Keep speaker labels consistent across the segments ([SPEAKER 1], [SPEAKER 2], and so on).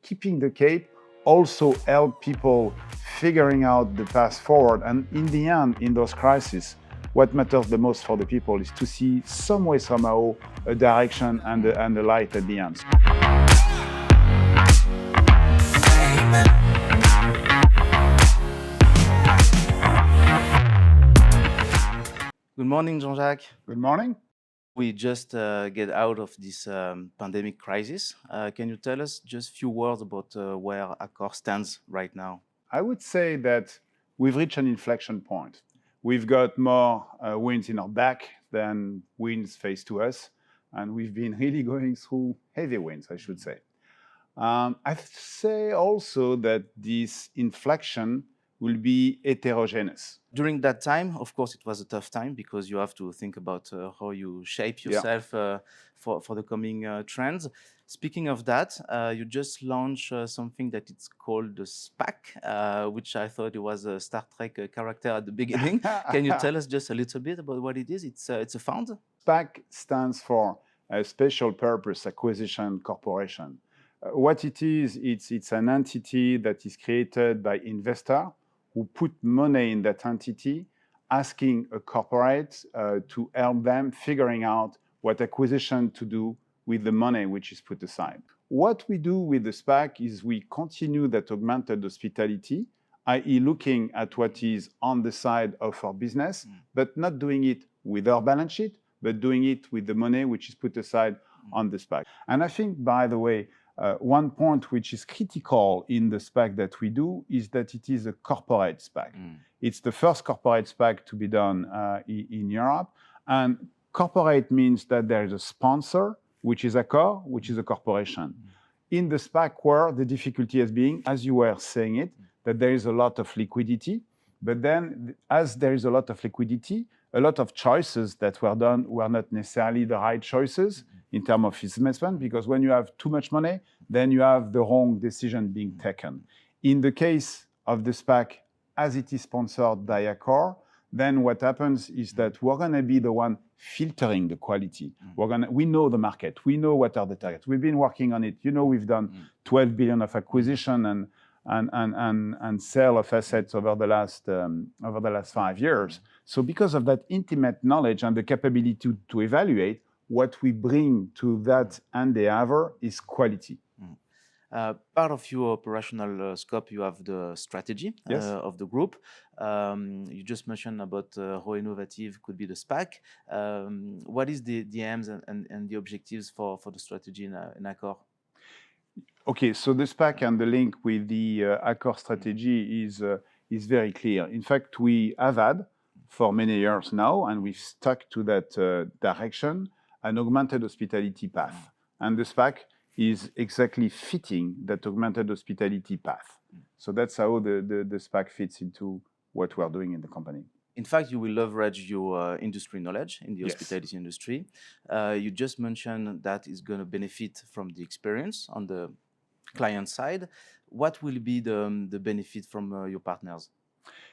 [SPEAKER 1] keeping the cape also help people figuring out the path forward. And in the end, in those crises, what matters the most for the people is to see some way, somehow, a direction and a light at the end.
[SPEAKER 2] Good morning, Jean-Jacques.
[SPEAKER 1] Good morning.
[SPEAKER 2] We just get out of this pandemic crisis. Can you tell us just a few words about where Accor stands right now?
[SPEAKER 1] I would say that we've reached an inflection point. We've got more winds in our back than winds faced to us, and we've been really going through heavy winds, I should say. I'd say also that this inflection will be heterogeneous.
[SPEAKER 2] During that time, of course, it was a tough time because you have to think about how you shape yourself for the coming trends. Speaking of that, you just launched something that it's called the SPAC, which I thought it was a Star Trek character at the beginning. Can you tell us just a little bit about what it is? It's a fund?
[SPEAKER 1] SPAC stands for a Special Purpose Acquisition Corporation. What it is, it's an entity that is created by investors who put money in that entity, asking a corporate to help them figuring out what acquisition to do with the money which is put aside. What we do with the SPAC is we continue that augmented hospitality, i.e. looking at what is on the side of our business, but not doing it with our balance sheet, but doing it with the money which is put aside on the SPAC. And I think, by the way, one point which is critical in the SPAC that we do is that it is a corporate SPAC. It's the first corporate SPAC to be done in Europe. And corporate means that there is a sponsor, which is Accor, which is a corporation. In the SPAC world, the difficulty has been, as you were saying it, that there is a lot of liquidity. But then, as there is a lot of liquidity, a lot of choices that were done were not necessarily the right choices in terms of investment, because when you have too much money, then you have the wrong decision being taken. In the case of the SPAC, as it is sponsored by Accor, then what happens is that we're going to be the one filtering the quality. We know the market. We know what are the targets. We've been working on it. You know, we've done 12 billion of acquisition and sale of assets over the last 5 years. So because of that intimate knowledge and the capability to evaluate, what we bring to that endeavor is quality.
[SPEAKER 2] Part of your operational scope, you have the strategy of the group. You just mentioned about how innovative could be the SPAC. What is the aims and the objectives for the strategy in Accor?
[SPEAKER 1] Okay, so the SPAC and the link with the Accor strategy is very clear. In fact, we have had for many years now, and we've stuck to that direction, an augmented hospitality path. And the SPAC is exactly fitting that augmented hospitality path. So that's how the SPAC fits into what we're doing in the company.
[SPEAKER 2] In fact, you will leverage your industry knowledge in the hospitality industry. You just mentioned that it's going to benefit from the experience on the client side. What will be the benefit from your partners?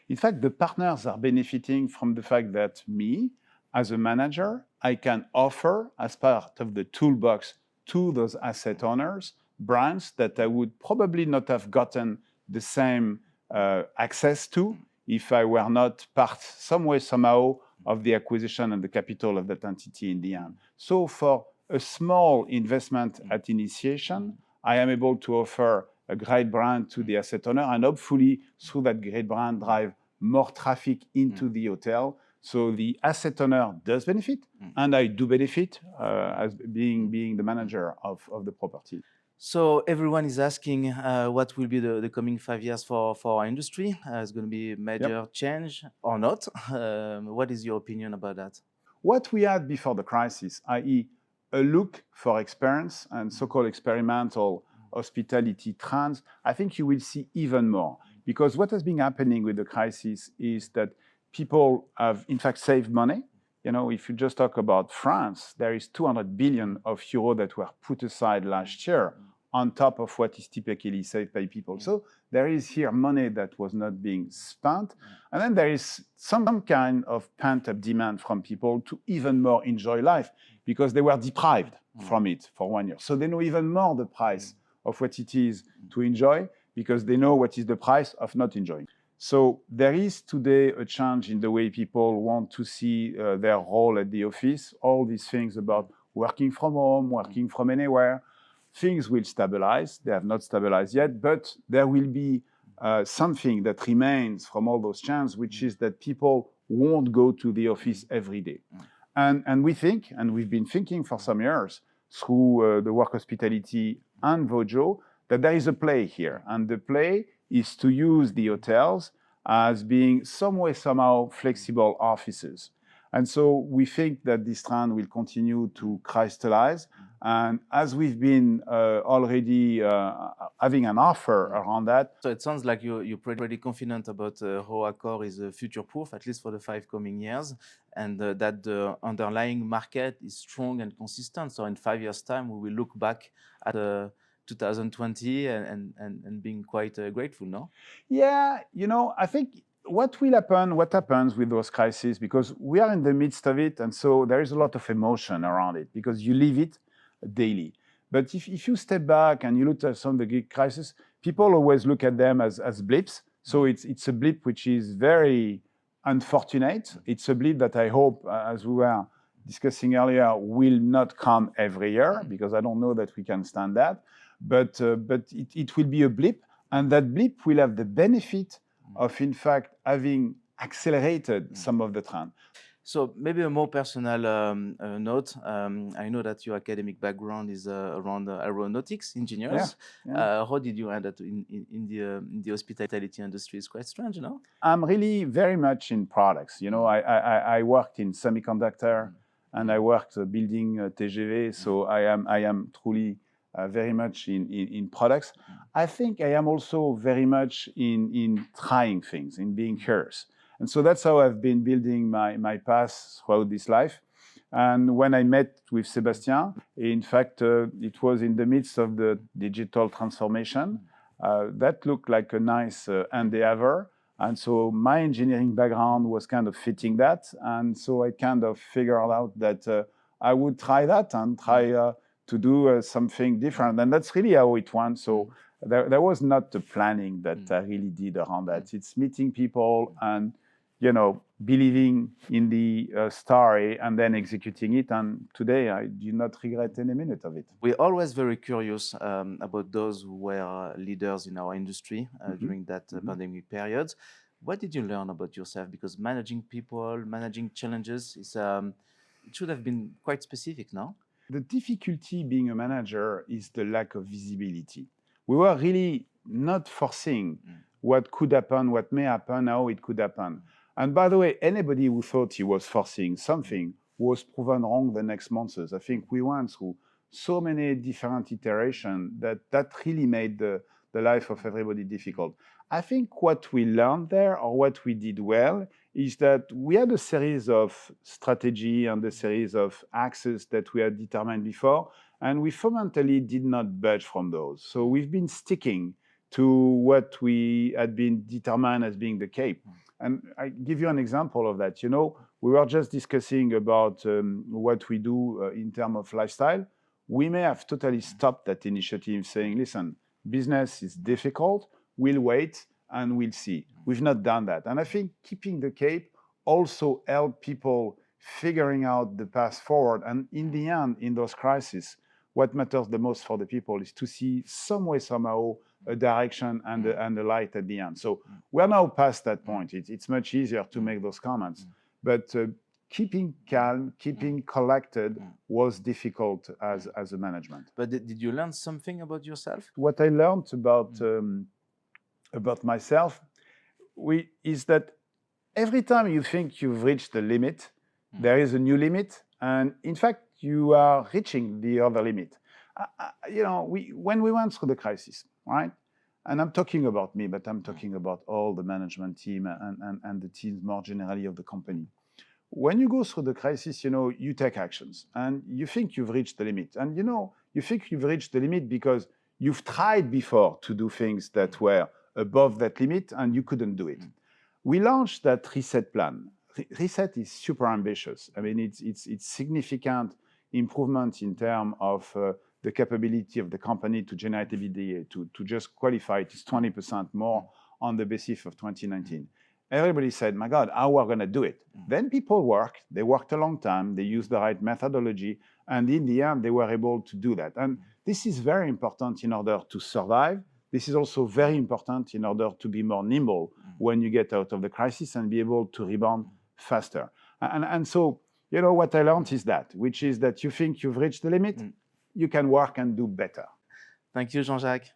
[SPEAKER 1] In fact, the partners are benefiting from the fact that me, as a manager, I can offer, as part of the toolbox to those asset owners, brands that I would probably not have gotten the same access to if I were not part, some way, somehow, of the acquisition and the capital of that entity in the end. So for a small investment at initiation, I am able to offer a great brand to the asset owner, and hopefully, through that great brand, drive more traffic into the hotel. So the asset owner does benefit, and I do benefit as being the manager of the property.
[SPEAKER 2] So everyone is asking what will be the coming 5 years for our industry. It's going to be a major change or not. What is your opinion about that?
[SPEAKER 1] What we had before the crisis, i.e. a look for experience and so-called experimental hospitality trends, I think you will see even more. Because what has been happening with the crisis is that people have, in fact, saved money. You know, if you just talk about France, there is 200 billion of euro that were put aside last year on top of what is typically saved by people. So there is here money that was not being spent. And then there is some kind of pent-up demand from people to even more enjoy life because they were deprived from it for 1 year. So they know even more the price of what it is to enjoy because they know what is the price of not enjoying. So there is today a change in the way people want to see their role at the office. All these things about working from home, working from anywhere, things will stabilize. They have not stabilized yet, but there will be something that remains from all those changes, which is that people won't go to the office every day. And we think, and we've been thinking for some years through the work hospitality and Vojo, that there is a play here. And the play is to use the hotels as being some way, somehow flexible offices. And so we think that this trend will continue to crystallize. And as we've been already having an offer around that.
[SPEAKER 2] So it sounds like you're pretty confident about how Accor is future-proof, at least for the 5 coming years, and that the underlying market is strong and consistent. So in 5 years' time, we will look back at 2020 and being quite grateful, no?
[SPEAKER 1] Yeah, I think what happens with those crises, because we are in the midst of it, and so there is a lot of emotion around it, because you live it daily. But if you step back and you look at some of the big crises, people always look at them as blips. So it's a blip which is very unfortunate. It's a blip that I hope, as we were discussing earlier, will not come every year, because I don't know that we can stand that. But it will be a blip, and that blip will have the benefit of, in fact, having accelerated some of the trend.
[SPEAKER 2] So maybe a more personal note. I know that your academic background is around aeronautics engineers. Yeah. How did you end up in the hospitality industry? It's quite strange, no?
[SPEAKER 1] I'm really very much in products. I worked in semiconductor, and I worked building TGV. So I am truly very much in products. I think I am also very much in trying things, in being curious. And so that's how I've been building my path throughout this life. And when I met with Sébastien, in fact, it was in the midst of the digital transformation. That looked like a nice endeavor. And so my engineering background was kind of fitting that. And so I kind of figured out that I would try that and try to do something different. And that's really how it went. So there was not the planning that I really did around that. It's meeting people and believing in the story and then executing it. And today, I do not regret any minute of it.
[SPEAKER 2] We're always very curious about those who were leaders in our industry during that pandemic period. What did you learn about yourself? Because managing people, managing challenges, it should have been quite specific, no?
[SPEAKER 1] The difficulty being a manager is the lack of visibility. We were really not foreseeing what could happen, what may happen, how it could happen. And by the way, anybody who thought he was foreseeing something was proven wrong the next months. I think we went through so many different iterations that really made the life of everybody difficult. I think what we learned there, or what we did well, is that we had a series of strategy and a series of axes that we had determined before, and we fundamentally did not budge from those. So we've been sticking to what we had been determined as being the cape. And I give you an example of that. We were just discussing about what we do in terms of lifestyle. We may have totally stopped that initiative saying, listen, business is difficult, we'll wait and we'll see. We've not done that. And I think keeping the cape also helped people figuring out the path forward. And in the end, in those crises, what matters the most for the people is to see some way, somehow, a direction and a light at the end. So we're now past that point. It's much easier to make those comments. But keeping calm, keeping collected was difficult as a management.
[SPEAKER 2] But did you learn something about yourself?
[SPEAKER 1] What I learned about myself is that every time you think you've reached the limit, there is a new limit. And in fact, you are reaching the other limit. When we went through the crisis, right? And I'm talking about me, but I'm talking about all the management team and the teams more generally of the company. When you go through the crisis, you take actions and you think you've reached the limit. And you think you've reached the limit because you've tried before to do things that were above that limit and you couldn't do it. We launched that reset plan. Reset is super ambitious. I mean, it's significant improvement in terms of the capability of the company to generate EBITDA, to just qualify it, is 20% more on the basis of 2019. Everybody said, my God, how are we going to do it? Then people worked. They worked a long time. They used the right methodology. And in the end, they were able to do that. And this is very important in order to survive. This is also very important in order to be more nimble when you get out of the crisis and be able to rebound faster. And so, you know, what I learned is that, which is that you think you've reached the limit, you can work and do better.
[SPEAKER 2] Thank you, Jean-Jacques.